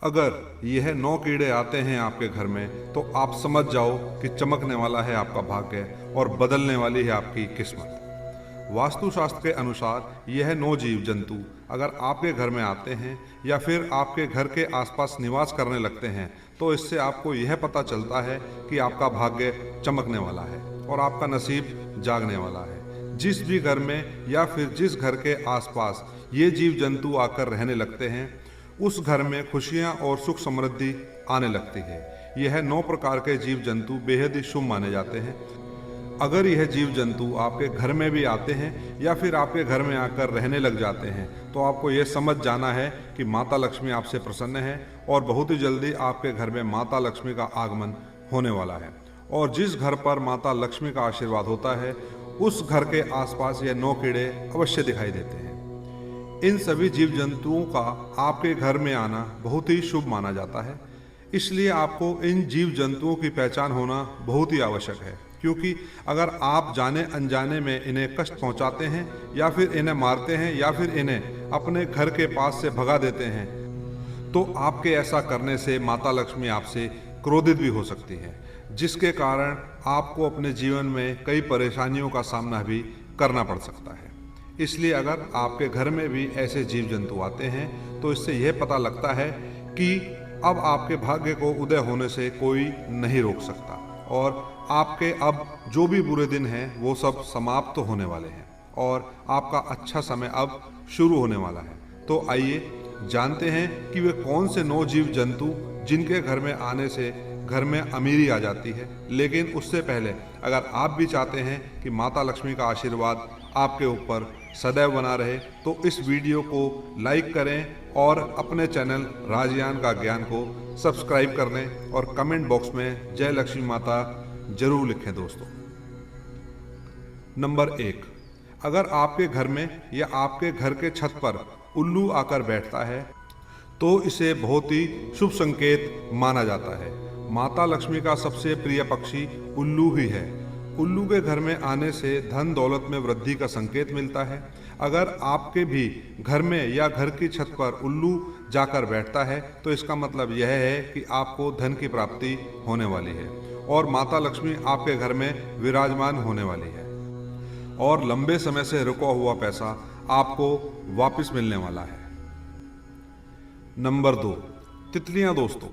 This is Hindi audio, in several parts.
अगर यह 9 कीड़े आते हैं आपके घर में तो आप समझ जाओ कि चमकने वाला है आपका भाग्य और बदलने वाली है आपकी किस्मत। वास्तुशास्त्र के अनुसार यह 9 जीव जंतु अगर आपके घर में आते हैं या फिर आपके घर के आसपास निवास करने लगते हैं तो इससे आपको यह पता चलता है कि आपका भाग्य चमकने वाला है और आपका नसीब जागने वाला है। जिस भी घर में या फिर जिस घर के आसपास ये जीव जंतु आकर रहने लगते हैं उस घर में खुशियां और सुख समृद्धि आने लगती है। यह 9 प्रकार के जीव जंतु बेहद ही शुभ माने जाते हैं। अगर यह जीव जंतु आपके घर में भी आते हैं या फिर आपके घर में आकर रहने लग जाते हैं तो आपको यह समझ जाना है कि माता लक्ष्मी आपसे प्रसन्न है और बहुत ही जल्दी आपके घर में माता लक्ष्मी का आगमन होने वाला है। और जिस घर पर माता लक्ष्मी का आशीर्वाद होता है उस घर के आसपास यह 9 कीड़े अवश्य दिखाई देते हैं। इन सभी जीव जंतुओं का आपके घर में आना बहुत ही शुभ माना जाता है, इसलिए आपको इन जीव जंतुओं की पहचान होना बहुत ही आवश्यक है। क्योंकि अगर आप जाने अनजाने में इन्हें कष्ट पहुंचाते हैं या फिर इन्हें मारते हैं या फिर इन्हें अपने घर के पास से भगा देते हैं तो आपके ऐसा करने से माता लक्ष्मी आपसे क्रोधित भी हो सकती है, जिसके कारण आपको अपने जीवन में कई परेशानियों का सामना भी करना पड़ सकता है। इसलिए अगर आपके घर में भी ऐसे जीव जंतु आते हैं तो इससे यह पता लगता है कि अब आपके भाग्य को उदय होने से कोई नहीं रोक सकता और आपके अब जो भी बुरे दिन हैं वो सब समाप्त होने वाले हैं और आपका अच्छा समय अब शुरू होने वाला है। तो आइए जानते हैं कि वे कौन से 9 जीव जंतु जिनके घर में आने से घर में अमीरी आ जाती है। लेकिन उससे पहले अगर आप भी चाहते हैं कि माता लक्ष्मी का आशीर्वाद आपके ऊपर सदैव बना रहे तो इस वीडियो को लाइक करें और अपने चैनल राजयान का ज्ञान को सब्सक्राइब कर लें और कमेंट बॉक्स में जय लक्ष्मी माता जरूर लिखें दोस्तों। नंबर 1, अगर आपके घर में या आपके घर के छत पर उल्लू आकर बैठता है तो इसे बहुत ही शुभ संकेत माना जाता है। माता लक्ष्मी का सबसे प्रिय पक्षी उल्लू ही है। उल्लू के घर में आने से धन दौलत में वृद्धि का संकेत मिलता है। अगर आपके भी घर में या घर की छत पर उल्लू जाकर बैठता है तो इसका मतलब यह है कि आपको धन की प्राप्ति होने वाली है और माता लक्ष्मी आपके घर में विराजमान होने वाली है और लंबे समय से रुका हुआ पैसा आपको वापस मिलने वाला है। नंबर 2, तितलियां दोस्तों।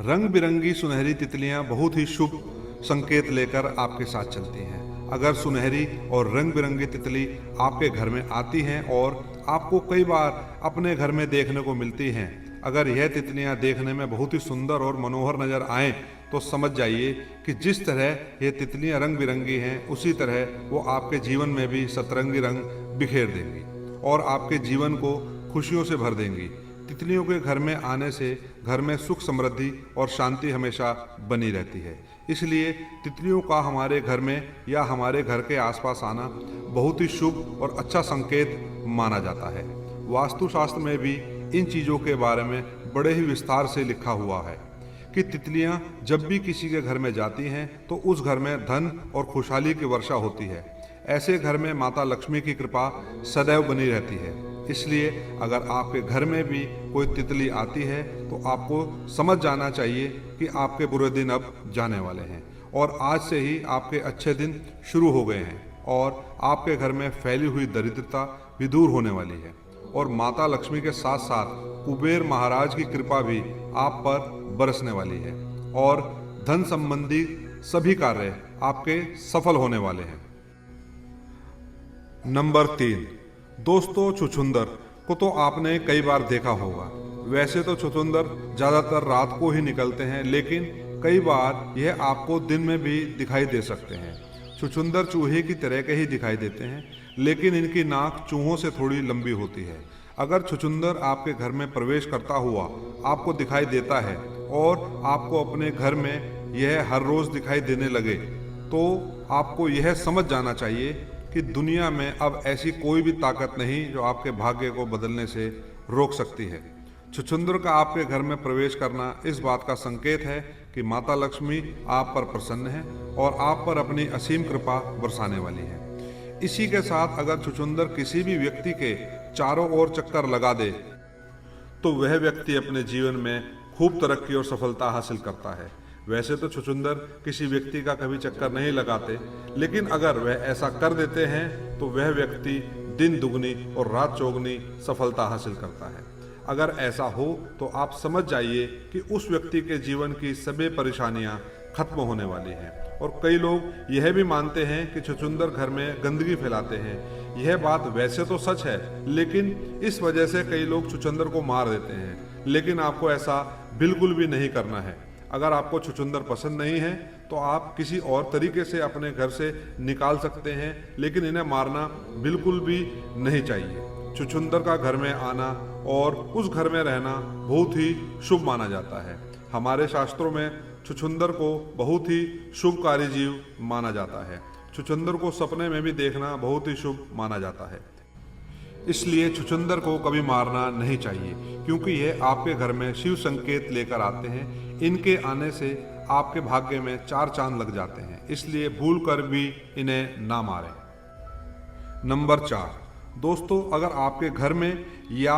रंग बिरंगी सुनहरी तितलियां बहुत ही शुभ संकेत लेकर आपके साथ चलती हैं। अगर सुनहरी और रंग बिरंगी तितली आपके घर में आती हैं और आपको कई बार अपने घर में देखने को मिलती हैं, अगर यह तितलियां देखने में बहुत ही सुंदर और मनोहर नजर आएं तो समझ जाइए कि जिस तरह ये तितलियां रंग बिरंगी हैं उसी तरह वो आपके जीवन में भी सतरंगी रंग बिखेर देंगी और आपके जीवन को खुशियों से भर देंगी। तितलियों के घर में आने से घर में सुख समृद्धि और शांति हमेशा बनी रहती है। इसलिए तितलियों का हमारे घर में या हमारे घर के आसपास आना बहुत ही शुभ और अच्छा संकेत माना जाता है। वास्तुशास्त्र में भी इन चीज़ों के बारे में बड़े ही विस्तार से लिखा हुआ है कि तितलियां जब भी किसी के घर में जाती हैं तो उस घर में धन और खुशहाली की वर्षा होती है। ऐसे घर में माता लक्ष्मी की कृपा सदैव बनी रहती है। इसलिए अगर आपके घर में भी कोई तितली आती है तो आपको समझ जाना चाहिए कि आपके बुरे दिन अब जाने वाले हैं और आज से ही आपके अच्छे दिन शुरू हो गए हैं और आपके घर में फैली हुई दरिद्रता भी दूर होने वाली है और माता लक्ष्मी के साथ साथ कुबेर महाराज की कृपा भी आप पर बरसने वाली है और धन संबंधी सभी कार्य आपके सफल होने वाले हैं। नंबर 3, दोस्तों छुछुंदर को तो आपने कई बार देखा होगा। वैसे तो छुछुंदर ज़्यादातर रात को ही निकलते हैं, लेकिन कई बार यह आपको दिन में भी दिखाई दे सकते हैं। छुछुंदर चूहे की तरह के ही दिखाई देते हैं, लेकिन इनकी नाक चूहों से थोड़ी लंबी होती है। अगर छुछुंदर आपके घर में प्रवेश करता हुआ आपको दिखाई देता है और आपको अपने घर में यह हर रोज़ दिखाई देने लगे तो आपको यह समझ जाना चाहिए कि दुनिया में अब ऐसी कोई भी ताकत नहीं जो आपके भाग्य को बदलने से रोक सकती है। छुछुंदर का आपके घर में प्रवेश करना इस बात का संकेत है कि माता लक्ष्मी आप पर प्रसन्न है और आप पर अपनी असीम कृपा बरसाने वाली है। इसी के साथ अगर छुछुंदर किसी भी व्यक्ति के चारों ओर चक्कर लगा दे तो वह व्यक्ति अपने जीवन में खूब तरक्की और सफलता हासिल करता है। वैसे तो छुछुंदर किसी व्यक्ति का कभी चक्कर नहीं लगाते, लेकिन अगर वह ऐसा कर देते हैं तो वह व्यक्ति दिन दुगनी और रात चौगुनी सफलता हासिल करता है। अगर ऐसा हो तो आप समझ जाइए कि उस व्यक्ति के जीवन की सभी परेशानियां खत्म होने वाली हैं। और कई लोग यह भी मानते हैं कि छुछुंदर घर में गंदगी फैलाते हैं। यह बात वैसे तो सच है, लेकिन इस वजह से कई लोग छुछुंदर को मार देते हैं। लेकिन आपको ऐसा बिल्कुल भी नहीं करना है। अगर आपको छुछुंदर पसंद नहीं है तो आप किसी और तरीके से अपने घर से निकाल सकते हैं, लेकिन इन्हें मारना बिल्कुल भी नहीं चाहिए। छुछुंदर का घर में आना और उस घर में रहना बहुत ही शुभ माना जाता है। हमारे शास्त्रों में छुछुंदर को बहुत ही शुभकारी जीव माना जाता है। छुछुंदर को सपने में भी देखना बहुत ही शुभ माना जाता है। इसलिए छुछुंदर को कभी मारना नहीं चाहिए, क्योंकि यह आपके घर में शिव संकेत लेकर आते हैं। इनके आने से आपके भाग्य में 4 चांद लग जाते हैं, इसलिए भूल कर भी इन्हें ना मारें। नंबर 4, दोस्तों, अगर आपके घर में या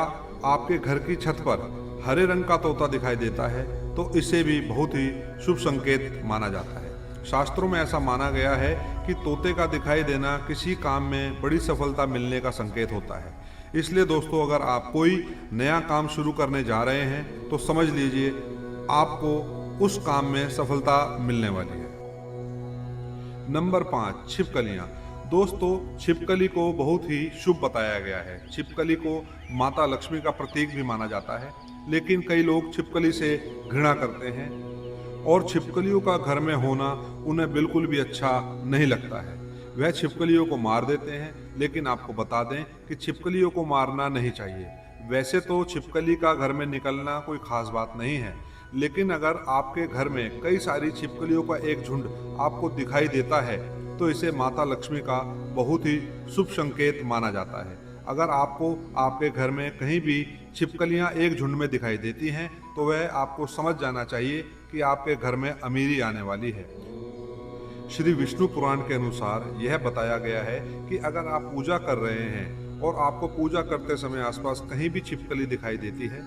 आपके घर की छत पर हरे रंग का तोता दिखाई देता है तो इसे भी बहुत ही शुभ संकेत माना जाता है। शास्त्रों में ऐसा माना गया है कि तोते का दिखाई देना किसी काम में बड़ी सफलता मिलने का संकेत होता है। इसलिए दोस्तों, अगर आप कोई नया काम शुरू करने जा रहे हैं तो समझ लीजिए आपको उस काम में सफलता मिलने वाली है। नंबर 5, छिपकलियां। दोस्तों, छिपकली को बहुत ही शुभ बताया गया है। छिपकली को माता लक्ष्मी का प्रतीक भी माना जाता है, लेकिन कई लोग छिपकली से घृणा करते हैं और छिपकलियों का घर में होना उन्हें बिल्कुल भी अच्छा नहीं लगता है। वह छिपकलियों को मार देते हैं, लेकिन आपको बता दें कि छिपकलियों को मारना नहीं चाहिए। वैसे तो छिपकली का घर में निकलना कोई खास बात नहीं है, लेकिन अगर आपके घर में कई सारी छिपकलियों का एक झुंड आपको दिखाई देता है तो इसे माता लक्ष्मी का बहुत ही शुभ संकेत माना जाता है। अगर आपको आपके घर में कहीं भी छिपकलियां एक झुंड में दिखाई देती हैं तो वह आपको समझ जाना चाहिए कि आपके घर में अमीरी आने वाली है। श्री विष्णु पुराण के अनुसार यह बताया गया है कि अगर आप पूजा कर रहे हैं और आपको पूजा करते समय आसपास कहीं भी छिपकली दिखाई देती है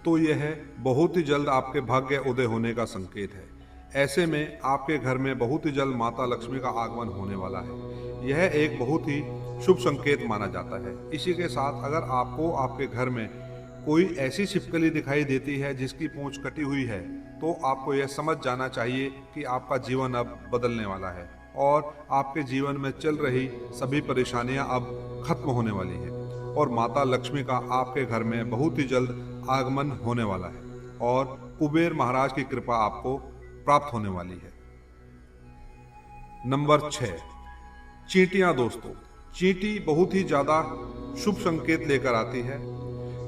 तो यह बहुत ही जल्द आपके भाग्य उदय होने का संकेत है। ऐसे में आपके घर में बहुत ही जल्द माता लक्ष्मी का आगमन होने वाला है। यह एक बहुत ही शुभ संकेत माना जाता है। इसी के साथ अगर आपको आपके घर में कोई ऐसी छिपकली दिखाई देती है जिसकी पूंछ कटी हुई है तो आपको यह समझ जाना चाहिए कि आपका जीवन अब बदलने वाला है और आपके जीवन में चल रही सभी परेशानियां अब खत्म होने वाली है और माता लक्ष्मी का आपके घर में बहुत ही जल्द आगमन होने वाला है और कुबेर महाराज की कृपा आपको प्राप्त होने वाली है। नंबर 6, चींटियां। दोस्तों, चींटी बहुत ही ज्यादा शुभ संकेत लेकर आती है।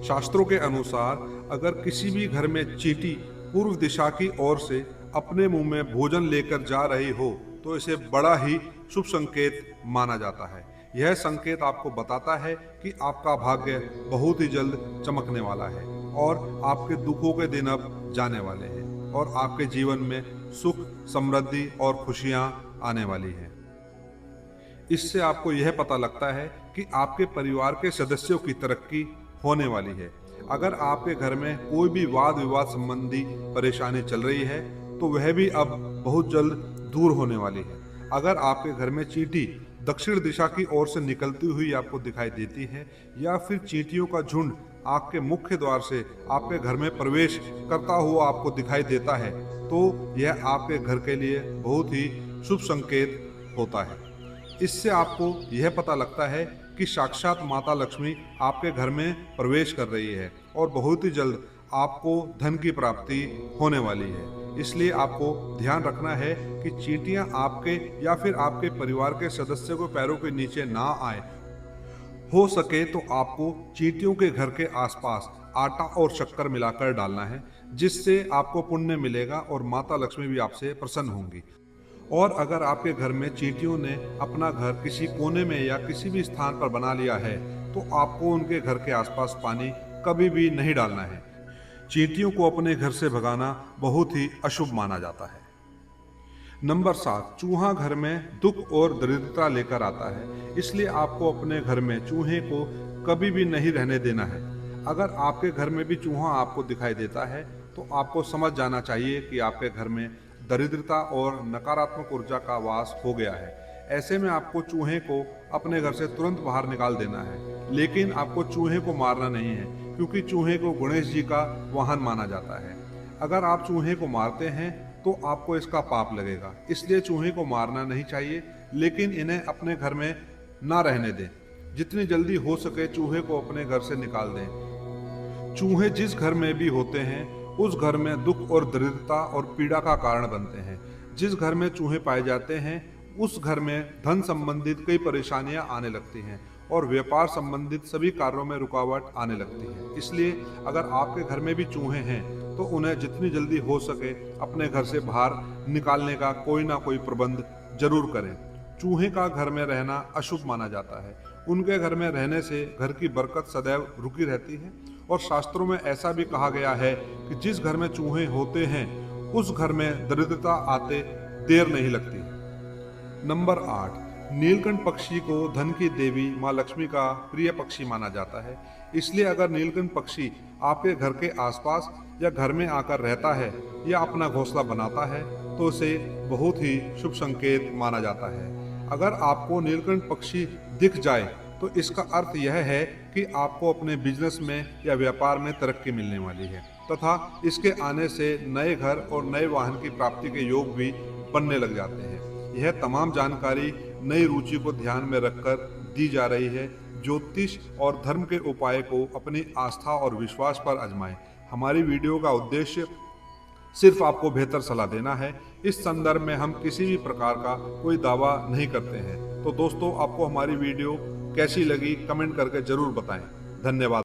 शास्त्रों के अनुसार अगर किसी भी घर में चींटी पूर्व दिशा की ओर से अपने मुंह में भोजन लेकर जा रही हो तो इसे बड़ा ही शुभ संकेत माना जाता है। यह संकेत आपको बताता है कि आपका भाग्य बहुत ही जल्द चमकने वाला है और आपके दुखों के दिन अब जाने वाले हैं और आपके जीवन में सुख, समृद्धि और खुशियां आने वाली हैं। इससे आपको यह पता लगता है कि आपके परिवार के सदस्यों की तरक्की होने वाली है। अगर आपके घर में कोई भी वाद विवाद संबंधी परेशानी चल रही है तो वह भी अब बहुत जल्द दूर होने वाली है। अगर आपके घर में चींटी दक्षिण दिशा की ओर से निकलती हुई आपको दिखाई देती है या फिर चींटियों का झुंड आपके मुख्य द्वार से आपके घर में प्रवेश करता हुआ आपको दिखाई देता है तो यह आपके घर के लिए बहुत ही शुभ संकेत होता है। इससे आपको यह पता लगता है कि साक्षात माता लक्ष्मी आपके घर में प्रवेश कर रही है और बहुत ही जल्द आपको धन की प्राप्ति होने वाली है। इसलिए आपको ध्यान रखना है कि चींटियां आपके या फिर आपके परिवार के सदस्यों को पैरों के नीचे ना आए। हो सके तो आपको चींटियों के घर के आसपास आटा और शक्कर मिलाकर डालना है, जिससे आपको पुण्य मिलेगा और माता लक्ष्मी भी आपसे प्रसन्न होंगी। और अगर आपके घर में चींटियों ने अपना घर किसी कोने में या किसी भी स्थान पर बना लिया है तो आपको उनके घर के आसपास पानी कभी भी नहीं डालना है। चींटियों को अपने घर से भगाना बहुत ही अशुभ माना जाता है। नंबर 7, चूहा घर में दुख और दरिद्रता लेकर आता है, इसलिए आपको अपने घर में चूहे को कभी भी नहीं रहने देना है। अगर आपके घर में भी चूहा आपको दिखाई देता है तो आपको समझ जाना चाहिए कि आपके घर में दरिद्रता और नकारात्मक ऊर्जा का वास हो गया है। ऐसे में आपको चूहे को अपने घर से तुरंत बाहर निकाल देना है, लेकिन आपको चूहे को मारना नहीं है, क्योंकि चूहे को गणेश जी का वाहन माना जाता है। अगर आप चूहे को मारते हैं तो आपको इसका पाप लगेगा, इसलिए चूहे को मारना नहीं चाहिए, लेकिन इन्हें अपने घर में ना रहने दें। जितनी जल्दी हो सके चूहे को अपने घर से निकाल दें। चूहे जिस घर में भी होते हैं उस घर में दुख और दरिद्रता और पीड़ा का कारण बनते हैं। जिस घर में चूहे पाए जाते हैं उस घर में धन संबंधित कई परेशानियां आने लगती हैं और व्यापार संबंधित सभी कार्यों में रुकावट आने लगती है। इसलिए अगर आपके घर में भी चूहे हैं तो उन्हें जितनी जल्दी हो सके अपने घर से बाहर निकालने का कोई ना कोई प्रबंध जरूर करें। चूहे का घर में रहना अशुभ माना जाता है। उनके घर में रहने से घर की बरकत सदैव रुकी रहती है और शास्त्रों में ऐसा भी कहा गया है कि जिस घर में चूहे होते हैं उस घर में दरिद्रता आते देर नहीं लगती। नंबर 8, नीलकंठ पक्षी को धन की देवी माँ लक्ष्मी का प्रिय पक्षी माना जाता है। इसलिए अगर नीलकंठ पक्षी आपके घर के आसपास या घर में आकर रहता है या अपना घोंसला बनाता है तो इसे बहुत ही शुभ संकेत माना जाता है। अगर आपको नीलकंठ पक्षी दिख जाए तो इसका अर्थ यह है कि आपको अपने बिजनेस में या व्यापार में तरक्की मिलने वाली है तथा इसके आने से नए घर और नए वाहन की प्राप्ति के योग भी बनने लग जाते हैं। यह तमाम जानकारी नई रुचि को ध्यान में रखकर दी जा रही है। ज्योतिष और धर्म के उपाय को अपनी आस्था और विश्वास पर आजमाएं। हमारी वीडियो का उद्देश्य सिर्फ आपको बेहतर सलाह देना है। इस संदर्भ में हम किसी भी प्रकार का कोई दावा नहीं करते हैं। तो दोस्तों, आपको हमारी वीडियो कैसी लगी कमेंट करके जरूर बताएं। धन्यवाद।